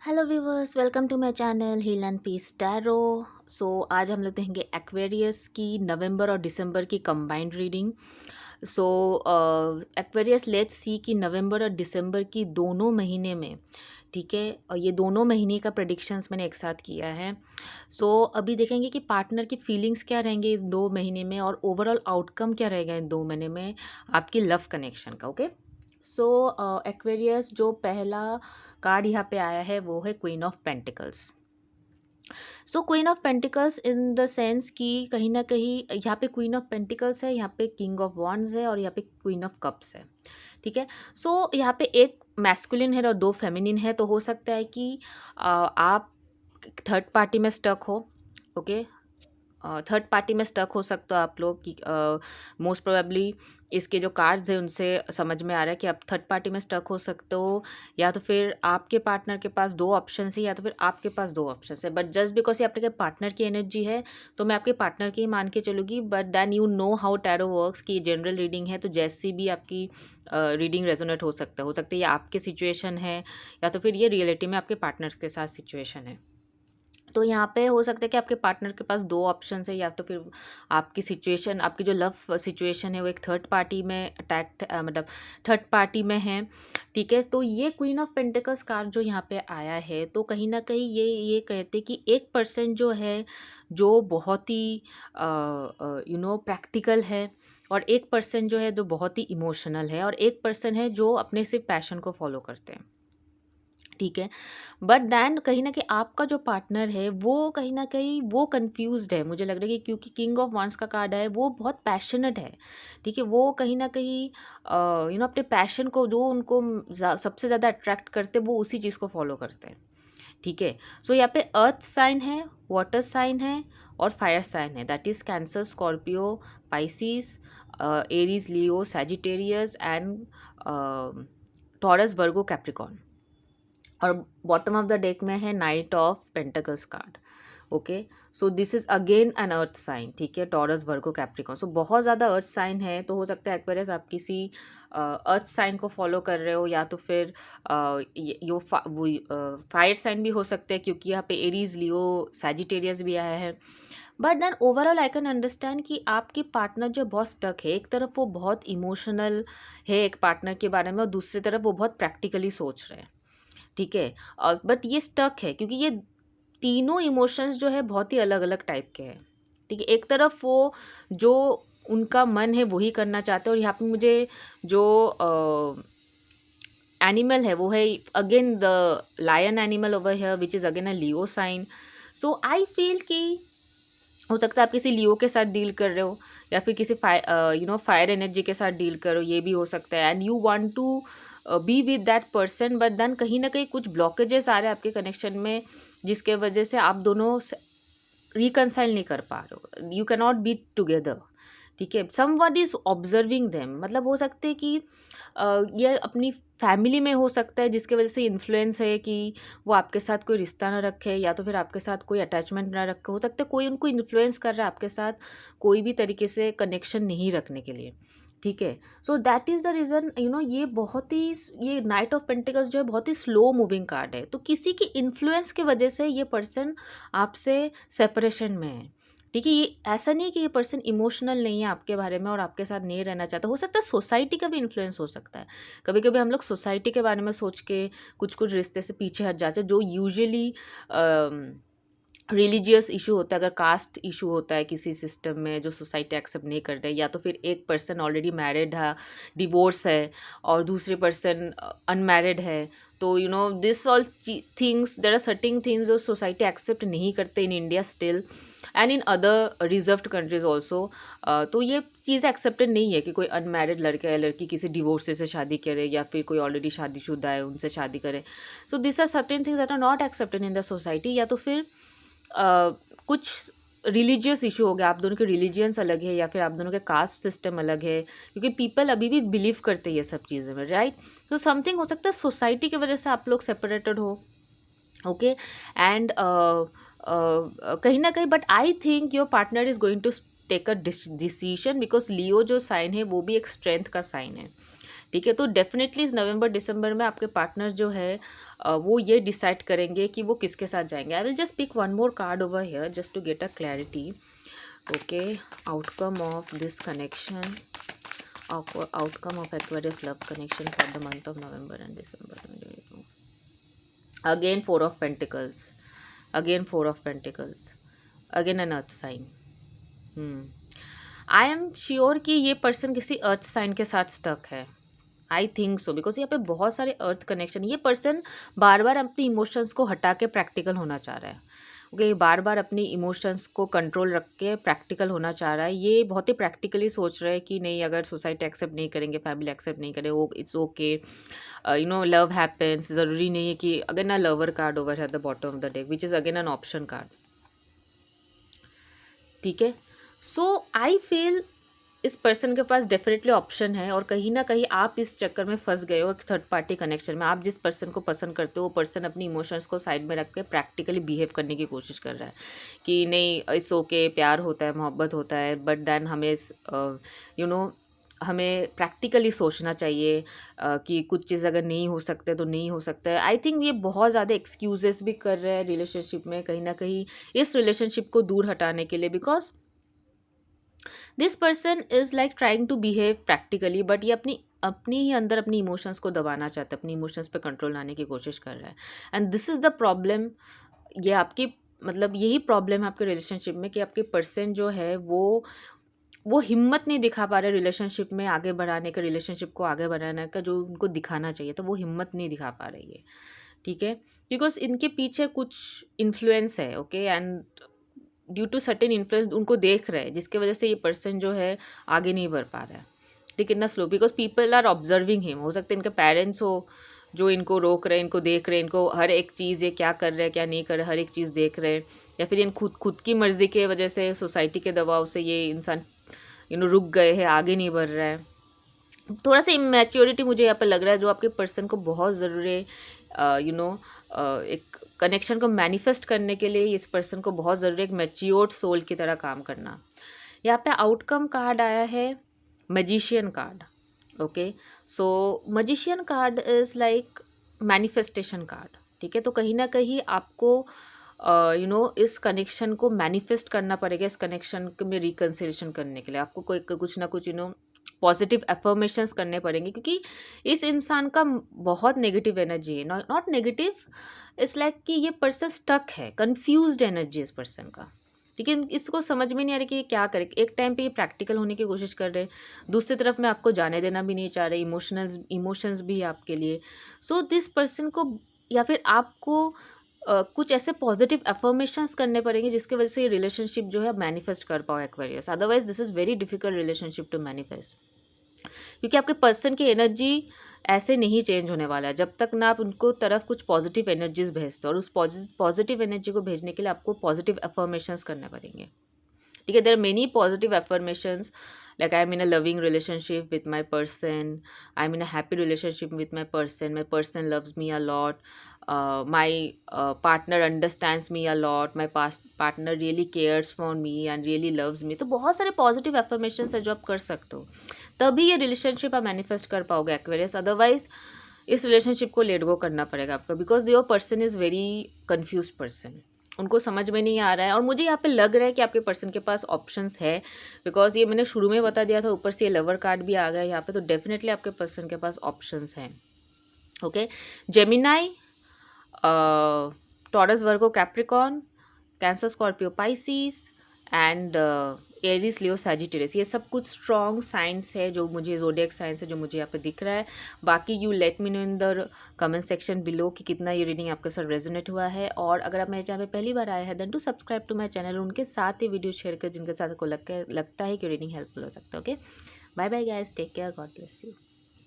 Hello viewers, welcome to my channel heal and peace tarot. आज हम लोग देखेंगे एक्वेरियस की नवंबर और दिसंबर की combined reading. So Aquarius let's see कि नवंबर और दिसंबर की दोनों महीने में, ठीक है, और ये दोनों महीने का प्रेडिक्शंस मैंने एक साथ किया है। अभी देखेंगे कि पार्टनर की फीलिंग्स क्या रहेंगे इस 2 महीने में और ओवरऑल आउटकम क्या रहेगा इन 2 महीने में आपकी लव कनेक्शन का। ओके, एक्वेरियस जो पहला कार्ड यहाँ पे आया है वो है queen of pentacles. Queen of pentacles in the sense कि कहीं ना कहीं यहाँ पे क्वीन ऑफ पेंटिकल्स है, यहाँ पे किंग ऑफ वॉन्ड्स है और यहाँ पे क्वीन ऑफ कप्स है। ठीक है, यहाँ पे एक मैस्कुलिन है और 2 फेमिनिन है, तो हो सकता है कि आप थर्ड पार्टी में स्टक हो। ओके, थर्ड पार्टी में स्टक हो सकते हो आप लोग कि मोस्ट प्रोबेबली इसके जो कार्ड्स हैं उनसे समझ में आ रहा है कि आप थर्ड पार्टी में स्टक हो सकते हो, या तो फिर आपके पार्टनर के पास 2 ऑप्शन है या तो फिर आपके पास 2 ऑप्शन है। बट जस्ट बिकॉज ये आपके पार्टनर की एनर्जी है तो मैं आपके पार्टनर की ही मान के चलूँगी। But then you know how tarot works की जनरल रीडिंग है, तो जैसी भी आपकी रीडिंग रेजोनेट हो सकता है ये आपके सिचुएशन है या तो फिर ये रियलिटी में आपके पार्टनर के साथ सिचुएशन है। तो यहाँ पे हो सकता है कि आपके पार्टनर के पास 2 ऑप्शन है, या तो फिर आपकी सिचुएशन, आपकी जो लव सिचुएशन है वो एक थर्ड पार्टी में अटैक्ट मतलब थर्ड पार्टी में है। ठीक है, तो ये क्वीन ऑफ पेंटिकल्स कार्ड जो यहाँ पे आया है, तो कहीं ना कहीं ये कहते कि एक पर्सन जो है जो बहुत ही प्रैक्टिकल है, और एक पर्सन जो है जो बहुत ही इमोशनल है, और एक पर्सन है जो अपने सिर्फ पैशन को फॉलो करते हैं। ठीक है, बट दैन कहीं न कहीं आपका जो पार्टनर है वो कहीं न कहीं वो कन्फ्यूज़्ड है। मुझे लग रहा है कि क्योंकि किंग ऑफ वांड्स का कार्ड है वो बहुत पैशनेट है। ठीक है, वो कहीं न कहीं अपने पैशन को जो उनको सबसे ज़्यादा अट्रैक्ट करते हैं वो उसी चीज़ को फॉलो करते हैं। ठीक है, यहाँ पे अर्थ साइन है, वाटर साइन है और फायर साइन है, that is Cancer, Scorpio, Pisces, Aries, Leo, Sagittarius and Taurus, Virgo, Capricorn. और बॉटम ऑफ द डेक में है knight of pentacles card. Okay, this is again an earth sign. ठीक है, taurus, Virgo, Capricorn, बहुत ज़्यादा अर्थ sign है, तो हो सकता है एक्वेरियस आप किसी अर्थ साइन को फॉलो कर रहे हो, या तो फिर यो फायर साइन भी हो सकते हैं क्योंकि यहाँ पे एरीज, लियो, सैजिटेरियस भी आया है। But then overall I can understand कि आपकी पार्टनर जो बहुत स्टक है, एक तरफ वो बहुत इमोशनल है एक पार्टनर के बारे में और दूसरी तरफ वो बहुत प्रैक्टिकली सोच रहे हैं। ठीक है, और बट ये स्टक है क्योंकि ये तीनों इमोशंस जो है बहुत ही अलग अलग टाइप के हैं। ठीक है, एक तरफ वो जो उनका मन है वही करना चाहते हैं, और यहाँ पे मुझे जो एनिमल है वो है again the lion animal over here which is again a Leo sign. I feel कि हो सकता है आप किसी लियो के साथ डील कर रहे हो, या फिर किसी फायर एनर्जी के साथ डील कर रहे हो, ये भी हो सकता है। And you want to be with that person, but then कहीं ना कहीं कुछ ब्लॉकेजेस आ रहे हैं आपके कनेक्शन में, जिसके वजह से आप दोनों रिकनसाइल नहीं कर पा रहे हो, you can not be together. ठीक है, समवन इज ऑब्जर्विंग देम, मतलब हो सकते है कि ये अपनी फैमिली में हो सकता है जिसके वजह से इन्फ्लुएंस है कि वो आपके साथ कोई रिश्ता ना रखे, या तो फिर आपके साथ कोई अटैचमेंट ना रखे। हो सकता है कोई उनको इन्फ्लुएंस कर रहा है आपके साथ कोई भी तरीके से कनेक्शन नहीं रखने के लिए। ठीक है, दैट इज़ द रीज़न ये बहुत ही ये नाइट ऑफ पेंटिकल्स जो है बहुत ही स्लो मूविंग कार्ड है, तो किसी की इन्फ्लुएंस की वजह से ये पर्सन आपसे सेपरेशन में है। ठीक है, ये ऐसा नहीं है कि ये पर्सन इमोशनल नहीं है आपके बारे में और आपके साथ नहीं रहना चाहता। हो सकता है सोसाइटी का भी इन्फ्लुएंस हो सकता है। कभी कभी हम लोग सोसाइटी के बारे में सोच के कुछ कुछ रिश्ते से पीछे हट जाते हैं, जो यूजुअली रिलीजियस इशू होता है, अगर कास्ट इशू होता है किसी सिस्टम में जो सोसाइटी एक्सेप्ट नहीं कर रही, या तो फिर एक पर्सन ऑलरेडी मैरिड है, डिवोर्स है, और दूसरे पर्सन अनमैरिड है, तो this all things, there are certain things जो सोसाइटी एक्सेप्ट नहीं करते in India still and in other reserved countries also. तो ये चीज़ एक्सेप्टेड नहीं है कि कोई अनमैरिड लड़का या लड़की किसी डिवोर्स से शादी करे, या फिर कोई ऑलरेडी शादीशुदा है उनसे शादी करे। This are certain things that are not accepted in the society. या तो फिर कुछ रिलीजियस इशू हो गया, आप दोनों के रिलीजियंस अलग है, या फिर आप दोनों के कास्ट सिस्टम अलग है, क्योंकि पीपल अभी भी बिलीव करते हैं ये सब चीज़ें में, राइट। समथिंग हो सकता है सोसाइटी की वजह से आप लोग सेपरेटेड हो। ओके, एंड कहीं ना कहीं, but I think your partner is going to take a decision, because Leo जो साइन है वो भी एक स्ट्रेंथ का साइन है। ठीक है। तो डेफिनेटली इस नवंबर दिसंबर में आपके पार्टनर जो है वो ये डिसाइड करेंगे कि वो किसके साथ जाएंगे। I will just pick one more card over here just to get a clarity. Okay, outcome of this connection, outcome of Aquarius love connection for the month of November and December 2022. Again 4 of Pentacles, again 4 of Pentacles, again an earth sign. I am sure कि ये person किसी अर्थ sign के साथ stuck है। I think so, because यहाँ पे बहुत सारे अर्थ कनेक्शन। ये पर्सन बार बार अपनी इमोशंस को हटा के प्रैक्टिकल होना चाह रहा है। ओके, बार बार अपनी इमोशंस को कंट्रोल रख के प्रैक्टिकल होना चाह रहा है। ये बहुत ही प्रैक्टिकली सोच रहा है कि नहीं, अगर सोसाइटी एक्सेप्ट नहीं करेंगे, फैमिली एक्सेप्ट नहीं करे, वो it's okay, you know, love happens. ज़रूरी नहीं है कि अगर ना लवर कार्ड ओवर है the bottom of the deck which is again an option card. ठीक है, सो आई फील इस पर्सन के पास डेफिनेटली ऑप्शन है, और कहीं ना कहीं आप इस चक्कर में फंस गए हो थर्ड पार्टी कनेक्शन में। आप जिस पर्सन को पसंद करते हो वो पर्सन अपनी इमोशंस को साइड में रख के प्रैक्टिकली बिहेव करने की कोशिश कर रहा है कि नहीं, इट्स ओके, प्यार होता है, मोहब्बत होता है, बट देन हमें यू नो हमें प्रैक्टिकली सोचना चाहिए कि कुछ चीज़ अगर नहीं हो सकते तो नहीं हो सकता है। आई थिंक ये बहुत ज़्यादा एक्सक्यूजेस भी कर रहे हैं रिलेशनशिप में, कहीं ना कहीं इस रिलेशनशिप को दूर हटाने के लिए, because this person is like trying to behave practically, but ये अपनी ही अंदर अपनी इमोशंस को दबाना चाहता है, अपनी इमोशंस पे कंट्रोल लाने की कोशिश कर रहा है। And this is the problem. ये आपकी मतलब यही प्रॉब्लम है आपके रिलेशनशिप में कि आपके पर्सन जो है वो हिम्मत नहीं दिखा पा रहे रिलेशनशिप में आगे बढ़ाने का, रिलेशनशिप को आगे बढ़ाने का जो उनको दिखाना चाहिए, तो वो हिम्मत नहीं दिखा पा रही है। ठीक है, बिकॉज इनके पीछे कुछ इन्फ्लुएंस है। Okay, and due to certain influence उनको देख रहे हैं, जिसके वजह से ये पर्सन जो है आगे नहीं बढ़ पा रहा है। ठीक है, इतना slow, because people are observing him. हो सकता है इनके पेरेंट्स हो जो इनको रोक रहे हैं, इनको देख रहे हैं, इनको हर एक चीज़ ये क्या कर रहे हैं क्या नहीं कर रहे, हर एक चीज़ देख रहे हैं, या फिर इन खुद की मर्जी के वजह से, सोसाइटी के दबाव से ये इंसान रुक गए हैं, आगे नहीं बढ़ रहा है। थोड़ा सा इमेच्योरिटी मुझे यहाँ पर लग रहा है, जो आपके पर्सन को बहुत ज़रूरी है। एक कनेक्शन को मैनिफेस्ट करने के लिए इस पर्सन को बहुत ज़रूरी है एक मैच्योर्ड सोल की तरह काम करना। यहाँ पे आउटकम कार्ड आया है magician card. Okay, so magician card is like manifestation card. ठीक है, तो कहीं ना कहीं आपको इस कनेक्शन को मैनिफेस्ट करना पड़ेगा। इस कनेक्शन में रिकन्सिलेशन करने के लिए आपको कोई कुछ ना कुछ पॉजिटिव एफर्मेशंस करने पड़ेंगे, क्योंकि इस इंसान का बहुत नेगेटिव एनर्जी है। नॉट नेगेटिव, इट्स लाइक कि ये पर्सन स्टक है, कंफ्यूज्ड एनर्जी इस पर्सन का। ठीक है, इसको समझ में नहीं आ रही कि ये क्या करे। एक टाइम पे ये प्रैक्टिकल होने की कोशिश कर रहे हैं, दूसरी तरफ में आपको जाने देना भी नहीं चाह रहे, इमोशंस भी है आपके लिए। सो दिस पर्सन को या फिर आपको कुछ ऐसे पॉजिटिव अफर्मेशंस करने पड़ेंगे जिसकी वजह से ये रिलेशनशिप जो है मैनिफेस्ट कर पाओ Aquarius. Otherwise this is very difficult relationship to manifest, क्योंकि आपके पर्सन की एनर्जी ऐसे नहीं चेंज होने वाला है जब तक ना आप उनको तरफ कुछ पॉजिटिव एनर्जीज भेजते हो, और उस पॉजिटिव एनर्जी को भेजने के लिए आपको पॉजिटिव अफर्मेशंस करने पड़ेंगे। ठीक है, there are many positive affirmations like I'm in a loving relationship with my person, I'm in a happy relationship with my person loves me a lot, my partner understands me a lot, my partner really cares for me and really loves me। तो बहुत सारे positive affirmations है जो आप कर सकते हो, तभी ये रिलेशनशिप आप मैनिफेस्ट कर पाओगे एक्वेरियस। अदरवाइज इस रिलेशनशिप को लेट गो करना पड़ेगा आपको, because your person is very confuse person, उनको समझ में नहीं आ रहा है। और मुझे यहाँ पे लग रहा है कि आपके पर्सन के पास ऑप्शंस है, बिकॉज ये मैंने शुरू में बता दिया था, ऊपर से ये लवर कार्ड भी आ गया यहाँ पे, तो डेफिनेटली आपके पर्सन के पास ऑप्शंस हैं। Okay, Gemini, taurus, Virgo, Capricorn, cancer, Scorpio, Pisces and Aries, Leo, Sagittarius, ये सब कुछ स्ट्रॉन्ग साइंस है जो मुझे, ज़ोडिएक साइंस है जो मुझे यहाँ पे दिख रहा है। बाकी you let me know in the comment section below कि कितना ये रीडिंग आपके साथ रेजोनेट हुआ है। और अगर आप मेरे चैनल पे पहली बार आए हैं then to subscribe to my channel, उनके साथ ही वीडियो शेयर कर जिनके साथ आपको लगता है कि रीडिंग हेल्पफुल हो सकता है। Okay, bye bye guys, take care, God bless you.